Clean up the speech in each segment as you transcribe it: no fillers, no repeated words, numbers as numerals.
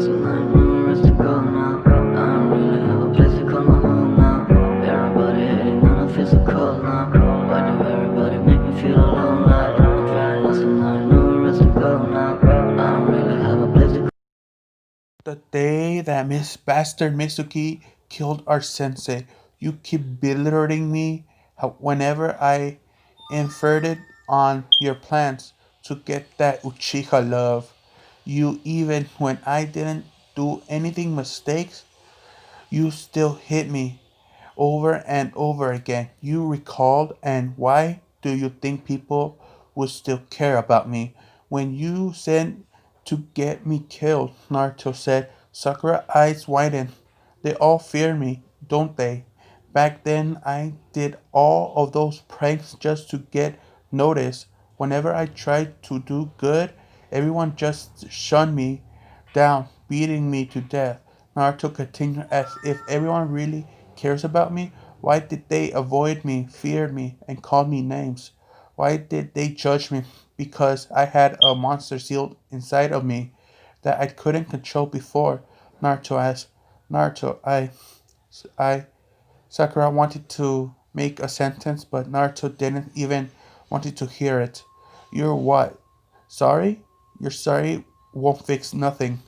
lost and I know where to go now. I don't really have a place to call my home now. Everybody hating on a physical now. Why do everybody make me feel alone? Like I'm trying lost and I know where to go now. I don't really have a place to call. The day that Miss Bastard Mitsuki killed our sensei, you keep belittling me whenever I inferred on your plans to get that Uchiha love. You even when I didn't do anything mistakes, you still hit me over and over again. You recalled, and why do you think people would still care about me? When you sent to get me killed, Naruto said. Sakura eyes widened. They all fear me, don't they? Back then, I did all of those pranks just to get noticed. Whenever I tried to do good, everyone just shunned me down, beating me to death. Naruto continued as if everyone really cares about me. Why did they avoid me, fear me, and call me names? Why did they judge me? Because I had a monster sealed inside of me that I couldn't control before. Naruto asked. Naruto, I, Sakura wanted to make a sentence, but Naruto didn't even wanted to hear it. You're what? Sorry? You're sorry won't fix nothing.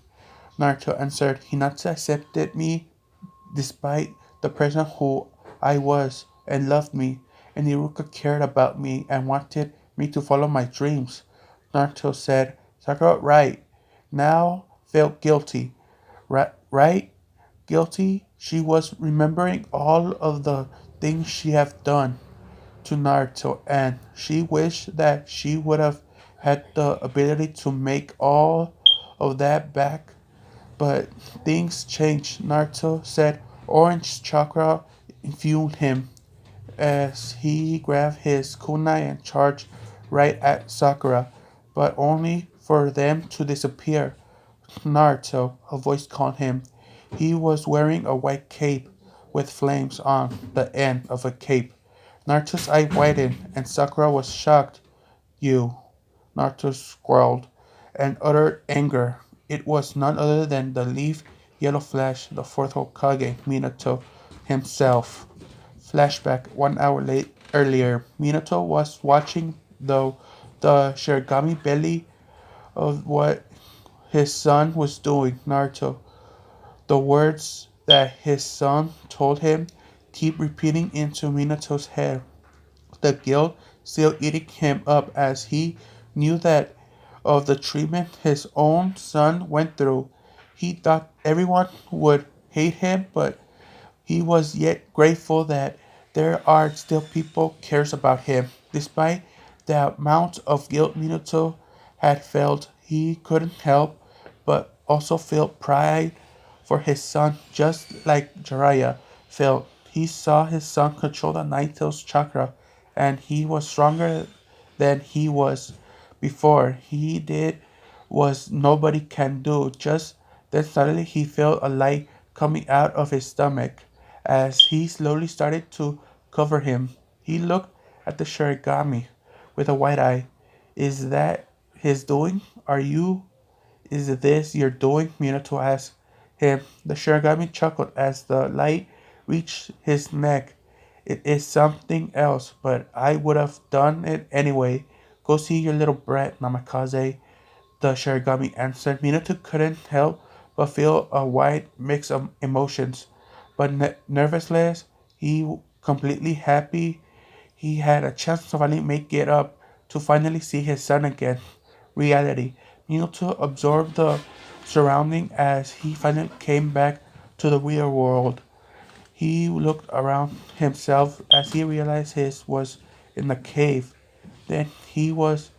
Naruto answered. Hinata accepted me despite the person who I was and loved me, and Iruka cared about me and wanted me to follow my dreams. Naruto said, Sakura, right, now felt guilty. Right? Guilty? She was remembering all of the things she had done to Naruto, and she wished that she would have had the ability to make all of that back, but things changed. Naruto said orange chakra infused him as he grabbed his kunai and charged right at Sakura, but only for them to disappear. Naruto, a voice called him. He was wearing a white cape with flames on the end of a cape. Naruto's eye widened, and Sakura was shocked. You, Naruto squalled and uttered anger. It was none other than the Leaf Yellow Flash, the fourth Hokage, Minato himself. Flashback 1 hour earlier. Minato was watching the Shirigami belly of what his son was doing. Naruto. The words that his son told him keep repeating into Minato's head, the guilt still eating him up as he knew that of the treatment his own son went through. He thought everyone would hate him, but he was yet grateful that there are still people cares about him. Despite the amount of guilt Minato had felt, he couldn't help but also feel pride for his son, just like Jiraiya felt. He saw his son control the Nine Tails chakra, and he was stronger than he was before. He did what nobody can do. Just then suddenly he felt a light coming out of his stomach. As he slowly started to cover him, he looked at the Sharigami with a wide eye. Is that his doing? Are you is this your doing? Minato asked him. The Sharigami chuckled as the light reached his neck. It is something else, but I would have done it anyway. Go see your little brat, Namikaze. The Sharigami answered. Minato couldn't help but feel a wide mix of emotions, but nervousness. He completely happy he had a chance to finally make it up, to finally see his son again. Reality. Minato absorbed the surrounding as he finally came back to the real world. He looked around himself as he realized his was in the cave. Then he was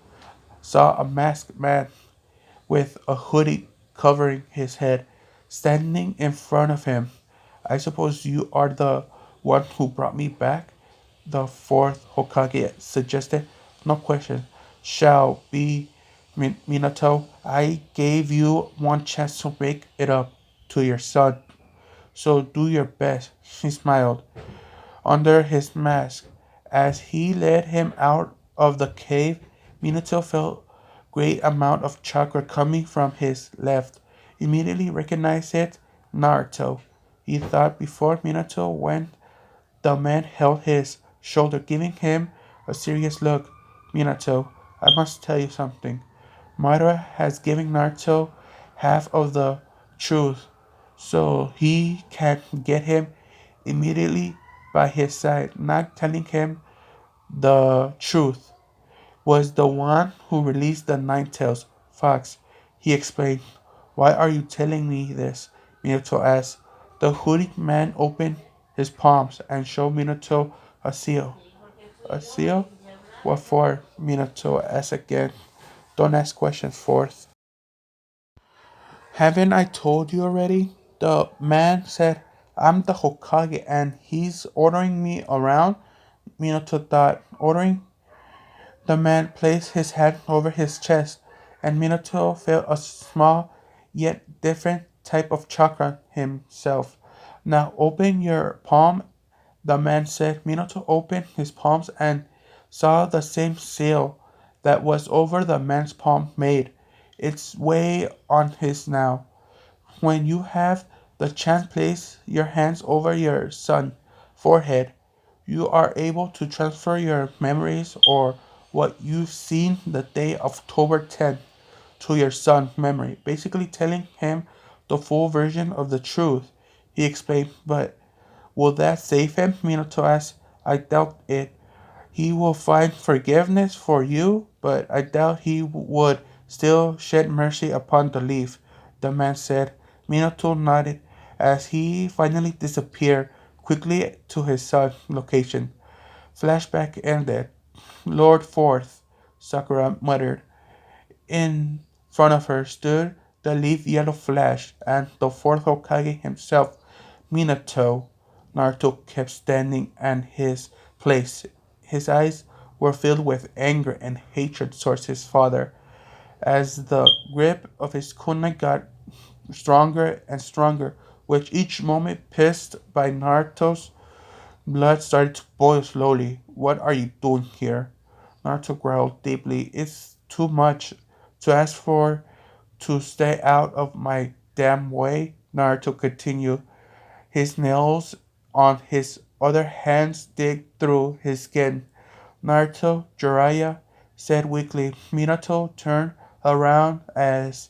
saw a masked man with a hoodie covering his head, standing in front of him. I suppose you are the one who brought me back, the fourth Hokage suggested. No question. Shall be Minato. I gave you one chance to make it up to your son, so do your best. He smiled under his mask. As he led him out of the cave, Minato felt great amount of chakra coming from his left. immediately recognized it, Naruto. He thought before Minato went, the man held his shoulder, giving him a serious look. Minato, I must tell you something. Madara has given Naruto half of the truth, so he can get him immediately by his side. Not telling him the truth was the one who released the Nine Tails fox. He explained, "Why are you telling me this?" Minato asked. The hooded man opened his palms and showed Minato a seal. A seal? What for? Minato asked again. Don't ask questions, fourth. Haven't I told you already? The man said, I'm the Hokage and he's ordering me around. Minato thought, ordering? The man placed his hand over his chest, and Minato felt a small yet different type of chakra himself. Now open your palm, the man said. Minato opened his palms and saw the same seal that was over the man's palm made its way on his now. When you have the chance, place your hands over your son's forehead. You are able to transfer your memories or what you've seen the day of October 10th to your son's memory, basically telling him the full version of the truth. He explained, but will that save him? Minato asked. I doubt it. He will find forgiveness for you, but I doubt he would still shed mercy upon the leaf, the man said. Minato nodded as he finally disappeared quickly to his son's location. Flashback ended. Lord Fourth, Sakura muttered. In front of her stood the leaf yellow flash and the fourth Hokage himself, Minato. Naruto kept standing at his place. His eyes were filled with anger and hatred towards his father. As the grip of his kunai got stronger and stronger, with each moment pissed by Naruto's blood started to boil slowly. What are you doing here? Naruto growled deeply. It's too much to ask for to stay out of my damn way, Naruto continued. His nails on his other hands dig through his skin. Naruto, Jiraiya said weakly. Minato turned around as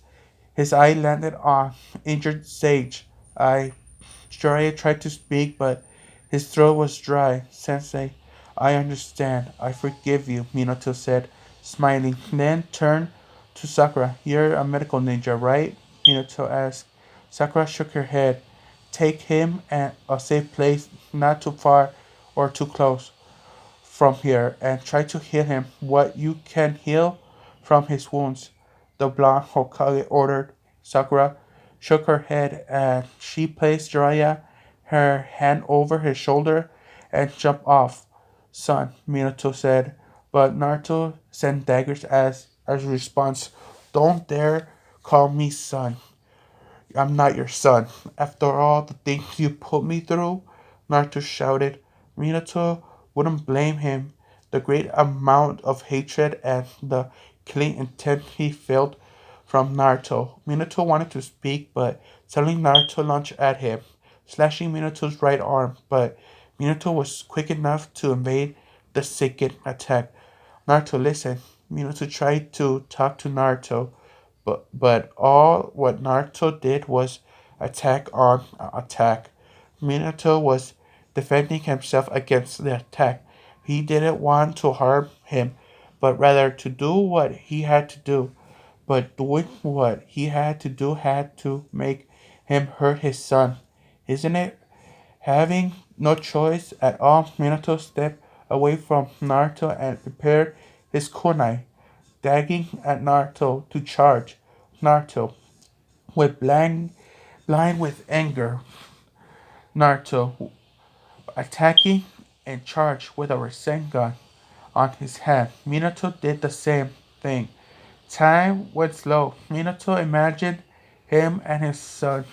his eye landed on injured Sage. Jiraiya tried to speak, but his throat was dry. Sensei, I understand. I forgive you, Minato said, smiling, then turned to Sakura. You're a medical ninja, right? Minato asked. Sakura shook her head. Take him at a safe place, not too far or too close from here, and try to heal him what you can heal from his wounds, the blonde Hokage ordered. Sakura shook her head and she placed Jiraiya her hand over his shoulder and jumped off. Son, Minato said, but Naruto sent daggers as a response. Don't dare call me son. I'm not your son. After all the things you put me through, Naruto shouted. Minato wouldn't blame him. The great amount of hatred and the killing intent he felt from Naruto. Minato wanted to speak, but suddenly Naruto launched at him, slashing Minato's right arm, but Minato was quick enough to evade the second attack. Naruto, listen. Minato tried to talk to Naruto, but all what Naruto did was attack on attack. Minato was defending himself against the attack. He didn't want to harm him, but rather to do what he had to do. But doing what he had to make him hurt his son, isn't it? Having no choice at all, Minato stepped away from Naruto and prepared his kunai, dagging at Naruto to charge. Naruto, with blind with anger, Naruto attacking and charged with a Rasengan on his hand. Minato did the same thing. Time went slow. Minato imagined him and his son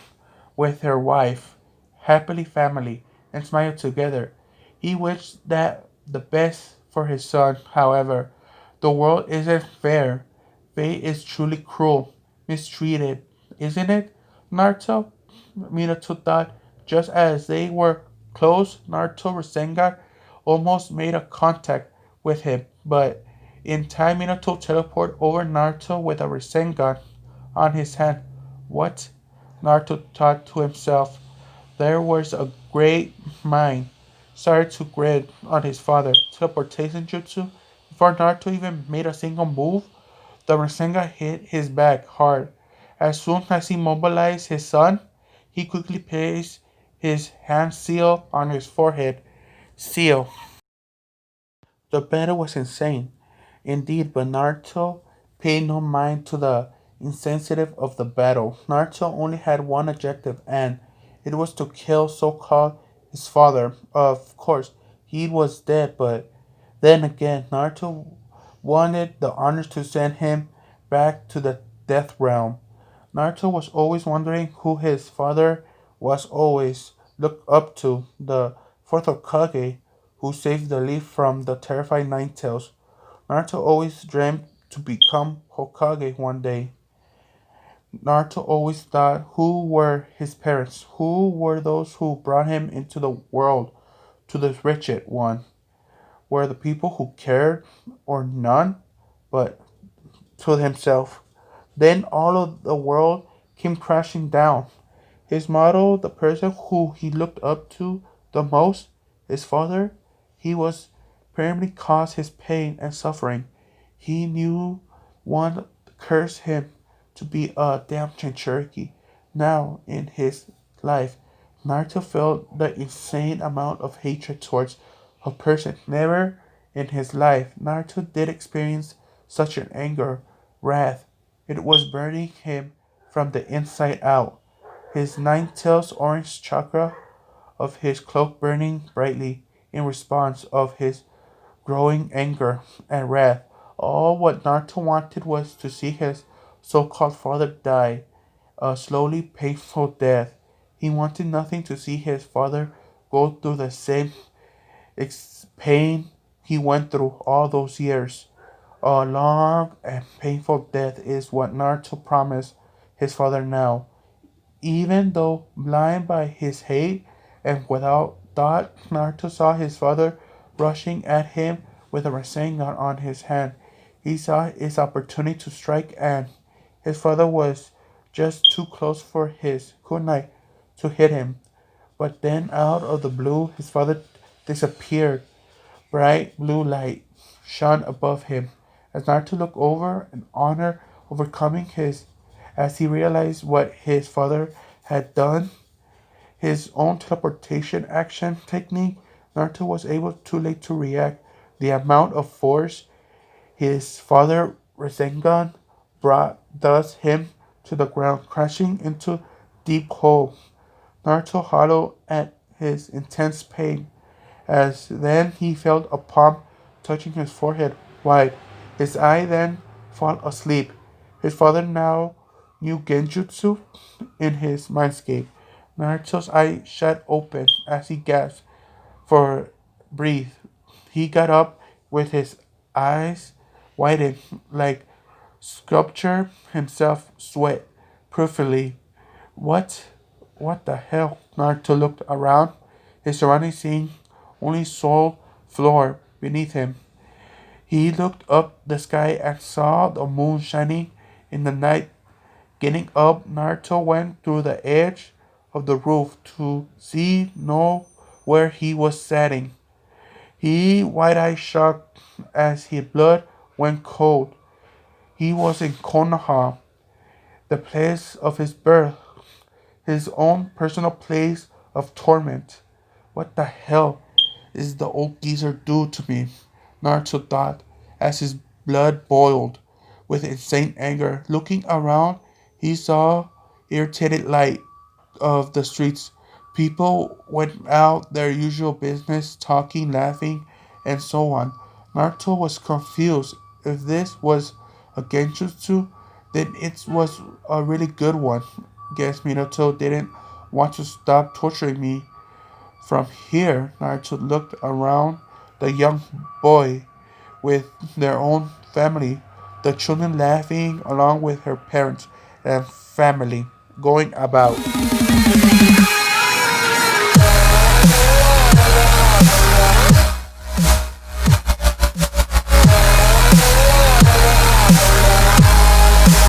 with her wife, happily family, and smiled together. He wished that the best for his son. However, the world isn't fair. Fate is truly cruel, mistreated, isn't it? Naruto, Minato thought just as they were close, Naruto Rasengan almost made a contact with him, but in time Minato teleported over Naruto with a Rasengan on his hand. What? Naruto thought to himself. There was a great mind started to grid on his father. Teleportation jutsu. Before Naruto even made a single move, the Rasengan hit his back hard. As soon as he mobilized his son, he quickly placed his hand seal on his forehead. Seal. The battle was insane, indeed, but Naruto paid no mind to the insensitive of the battle. Naruto only had one objective, and it was to kill so-called his father. Of course, he was dead, but then again, Naruto wanted the honors to send him back to the death realm. Naruto was always wondering who his father was always looked up to, the fourth Hokage who saved the leaf from the terrifying Nine Tails. Naruto always dreamed to become Hokage one day. Naruto always thought who were his parents, who were those who brought him into the world, to the wretched one. Were the people who cared or none, but to himself. Then all of the world came crashing down. His model, the person who he looked up to the most, his father, he was permanently caused his pain and suffering. He knew one cursed him to be a damn Cherokee. Now, in his life, Naruto felt the insane amount of hatred towards a person. Never in his life, Naruto did experience such an anger, wrath. It was burning him from the inside out. His nine tails orange chakra of his cloak burning brightly in response of his growing anger and wrath. All what Naruto wanted was to see his so-called father die a slowly painful death. He wanted nothing to see his father go through the same pain he went through all those years. A long and painful death is what Naruto promised his father now. Even though blind by his hate and without thought, Naruto saw his father rushing at him with a Rasengan on his hand. He saw his opportunity to strike, and his father was just too close for his kunai to hit him. But then, out of the blue, his father disappeared. Bright blue light shone above him. As Naruto looked over, an honor overcoming his as he realized what his father had done, his own teleportation action technique, Naruto was able too late to react. The amount of force his father Rasengan brought thus him to the ground, crashing into deep hole. Naruto hollowed at his intense pain, as then he felt a palm touching his forehead wide. His eye then fall asleep. His father now knew genjutsu in his mindscape. Naruto's eye shut open as he gasped for breath. He got up with his eyes widened like sculpture himself sweat profusely. What? What the hell? Naruto looked around, his surroundings seeing only soil floor beneath him. He looked up the sky and saw the moon shining in the night. Getting up, Naruto went through the edge of the roof to know where he was sitting. He wide-eyed shocked as his blood went cold. He was in Konoha, the place of his birth, his own personal place of torment. What the hell is the old geezer do to me? Naruto thought as his blood boiled with insane anger. Looking around, he saw irritated light of the streets. People went out their usual business, talking, laughing, and so on. Naruto was confused. If this was a genjutsu, then it was a really good one. Guess Minato didn't want to stop torturing me. From here, Naruto looked around the young boy with their own family, the children laughing along with her parents and family. going about.